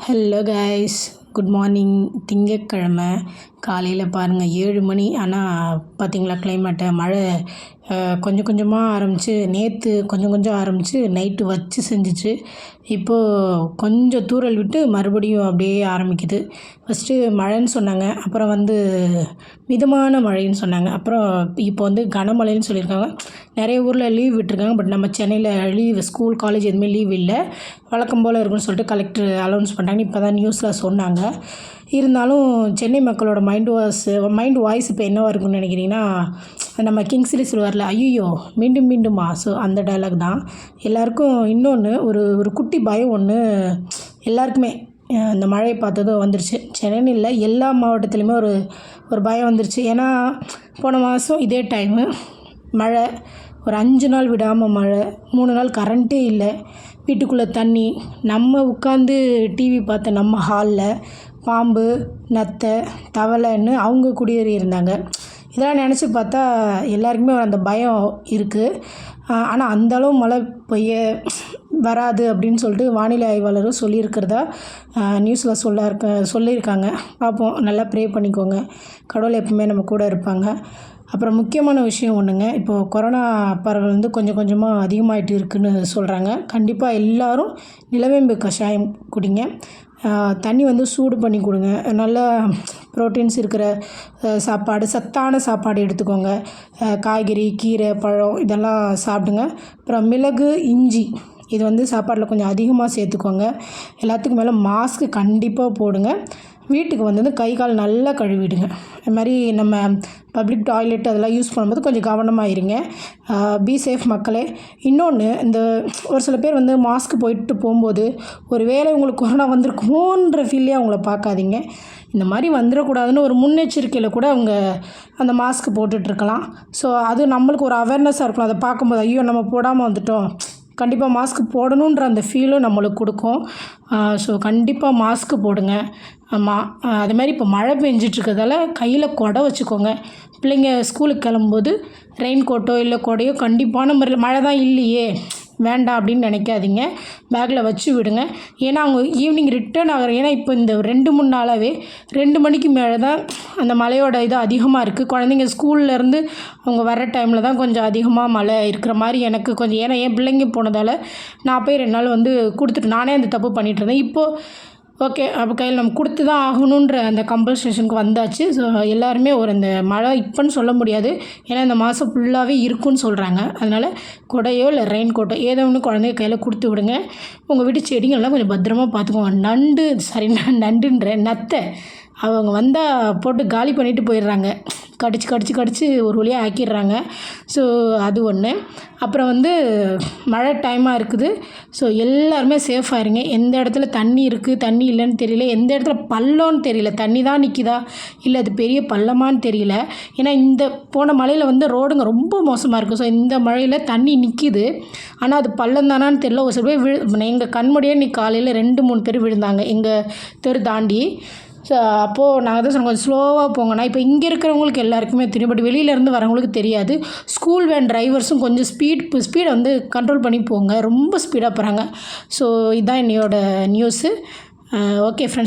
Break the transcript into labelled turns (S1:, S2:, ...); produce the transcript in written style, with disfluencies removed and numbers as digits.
S1: Hello guys, good morning. திங்கட்கிழமை காலையில் பாருங்கள் 7 மணி. ஆனால் பார்த்தீங்களா கிளைமேட்டை, மழை கொஞ்சம் கொஞ்சமாக ஆரம்பித்து நேற்று கொஞ்சம் கொஞ்சம் ஆரம்பித்து நைட்டு வச்சு செஞ்சிச்சு. இப்போது கொஞ்சம் தூறல் விட்டு மறுபடியும் அப்படியே ஆரம்பிக்குது. ஃபஸ்ட்டு மழைன்னு சொன்னாங்க, அப்புறம் மிதமான மழைன்னு சொன்னாங்க, அப்புறம் இப்போ கனமழைன்னு சொல்லியிருக்காங்க. நிறைய ஊரில் லீவ் விட்டுருக்காங்க. பட் நம்ம சென்னையில் லீவ், ஸ்கூல் காலேஜ் எதுவுமே லீவ் இல்லை, வழக்கம் போல் இருக்குன்னு சொல்லிட்டு கலெக்டர் அனௌன்ஸ் பண்ணிட்டாங்க. இப்போ தான் நியூஸில் சொன்னாங்க. இருந்தாலும் சென்னை மக்களோட மைண்ட் வாய்ஸ் இப்போ என்னவாக இருக்குன்னு நினைக்கிறீங்கன்னா, நம்ம கிங்ஸ்லி சொல்லுவார்ல, ஐயோ மீண்டும் மீண்டுமா. ஸோ அந்த டைலாக் தான் எல்லாருக்கும். இன்னொன்று ஒரு குட்டி பயம் ஒன்று எல்லாருக்குமே இந்த மழையை பார்த்ததும் வந்துருச்சு. சென்னைன்னு இல்லை, எல்லா மாவட்டத்துலேயுமே ஒரு பயம் வந்துருச்சு. ஏன்னா போன மாதம் இதே டைமு மழை, ஒரு 5 நாள் விடாமல் மழை, 3 நாள் கரண்ட்டே இல்லை, வீட்டுக்குள்ளே தண்ணி, நம்ம உட்காந்து டிவி பார்த்த நம்ம ஹாலில் பாம்பு, நத்தை, தவளைன்னு அவங்க குடியேறி இருந்தாங்க. இதெல்லாம் நினச்சி பார்த்தா எல்லாருக்குமே அந்த பயம் இருக்குது. ஆனால் அந்தளவு மழை பெய்ய வராது அப்படின்னு சொல்லிட்டு வானிலை ஆய்வாளரும் சொல்லியிருக்கிறதா நியூஸில் சொல்லியிருக்காங்க. பார்ப்போம், நல்லா ப்ரே பண்ணிக்கோங்க. கடவுள் எப்பவுமே நம்ம கூட இருப்பாங்க. அப்புறம் முக்கியமான விஷயம் ஒன்றுங்க, இப்போது கொரோனா பரவல் கொஞ்சம் கொஞ்சமாக அதிகமாகிட்டு இருக்குதுன்னு சொல்கிறாங்க. கண்டிப்பாக எல்லோரும் நிலவேம்பு கஷாயம் குடிங்க. தண்ணி சூடு பண்ணி கொடுங்க. நல்லா ப்ரோட்டீன்ஸ் இருக்கிற சாப்பாடு, சத்தான சாப்பாடு எடுத்துக்கோங்க. காய்கறி, கீரை, பழம் இதெல்லாம் சாப்பிடுங்க. அப்புறம் மிளகு, இஞ்சி இது சாப்பாட்டில் கொஞ்சம் அதிகமாக சேர்த்துக்கோங்க. எல்லாத்துக்கும் மேலே மாஸ்க்கு கண்டிப்பாக போடுங்க. வீட்டுக்கு கை கால் நல்லா கழுவிடுங்க. அது மாதிரி நம்ம பப்ளிக் டாய்லெட் அதெல்லாம் யூஸ் பண்ணும்போது கொஞ்சம் கவனமாக இருங்க. பி சேஃப் மக்களே. இன்னொன்று, ஒரு சில பேர் மாஸ்க் போயிட்டு போகும்போது ஒரு வேளை உங்களுக்கு கொரோனா வந்திருக்குமோன்ற ஃபீல்லே அவங்கள பார்க்காதீங்க. இந்த மாதிரி வந்துடக்கூடாதுன்னு ஒரு முன்னெச்சரிக்கையில் கூட அவங்க அந்த மாஸ்க் போட்டுட்ருக்கலாம். ஸோ அது நம்மளுக்கு ஒரு அவேர்னஸாக இருக்கும். அதை பார்க்கும்போது ஐயோ நம்ம போடாமல் வந்துட்டோம், கண்டிப்பாக மாஸ்க் போடணுன்ற அந்த ஃபீலும் நம்மளுக்கு கொடுக்கும். ஸோ கண்டிப்பாக மாஸ்க்கு போடுங்க. ஆமாம், அதுமாதிரி இப்போ மழை பெஞ்சிட்ருக்கிறதால கையில் கொடை வச்சுக்கோங்க. பிள்ளைங்க ஸ்கூலுக்கு கிளம்பும்போது ரெயின் கோட்டோ இல்லை கொடையோ கண்டிப்பான முறையில், மழை தான் இல்லையே வேண்டாம் அப்படின்னு நினைக்காதீங்க, பேக்கில் வச்சு விடுங்க. ஏன்னா அவங்க ஈவினிங் ரிட்டர்ன் ஆகிற, ஏன்னா இப்போ இந்த 2-3 நாளாகவே 2 மணிக்கு மேலே தான் அந்த மழையோட இது அதிகமாக இருக்குது. குழந்தைங்க ஸ்கூல்லேருந்து அவங்க வர்ற டைமில் தான் கொஞ்சம் அதிகமாக மழை இருக்கிற மாதிரி எனக்கு கொஞ்சம். ஏன்னா என் பிள்ளைங்க போனதால் நான் போய் 2 நாள் கொடுத்துட்டு நானே அந்த தப்பு பண்ணிகிட்டு இருந்தேன். இப்போது ஓகே, அப்போ கையில் நம்ம கொடுத்து தான் ஆகணுன்ற அந்த கம்பல்சேஷனுக்கு வந்தாச்சு. ஸோ எல்லாருமே இந்த மழை இப்போன்னு சொல்ல முடியாது, ஏன்னா இந்த மாதம் ஃபுல்லாகவே இருக்குன்னு சொல்கிறாங்க. அதனால் கொடையோ இல்லை ரெயின் கோட்டோ ஏதோ ஒன்று குழந்தைங்க கையில் கொடுத்து விடுங்க. உங்கள் வீட்டு செடிங்கள்லாம் கொஞ்சம் பத்திரமா பார்த்துக்கோங்க. நத்தை அவங்க வந்தால் போட்டு காலி பண்ணிவிட்டு போயிடுறாங்க. கடிச்சு ஒரு வழியாக ஆக்கிடுறாங்க. ஸோ அது ஒன்று. அப்புறம் மழை டைமாக இருக்குது. ஸோ எல்லாருமே சேஃபாக இருங்க. எந்த இடத்துல தண்ணி இருக்குது தண்ணி இல்லைன்னு தெரியல, எந்த இடத்துல பள்ளம்னு தெரியல, தண்ணி தான் நிற்கிதா இல்லை அது பெரிய பள்ளமானு தெரியல. ஏன்னா இந்த போன மழையில் ரோடுங்க ரொம்ப மோசமாக இருக்குது. ஸோ இந்த மழையில் தண்ணி நிற்கிது, ஆனால் அது பள்ளம் தானான்னு தெரியல. ஒரு சில பேர் எங்கள் கண்முடியே இன்னைக்கு காலையில் 2-3 பேர் விழுந்தாங்க எங்கள் தெரு தாண்டி. ஸோ அப்போது நாங்கள் தான் சொன்னோம் கொஞ்சம் ஸ்லோவாக போங்கண்ணா. இப்போ இங்கே இருக்கிறவங்களுக்கு எல்லாருக்குமே தெரியும், பட் வெளியிலேருந்து வரவங்களுக்கு தெரியாது. ஸ்கூல் வேன் டிரைவர்ஸும் கொஞ்சம் ஸ்பீடை கண்ட்ரோல் பண்ணி போங்க, ரொம்ப ஸ்பீடாக போகிறாங்க. ஸோ இதுதான் என்னையோட நியூஸு. Okay friends.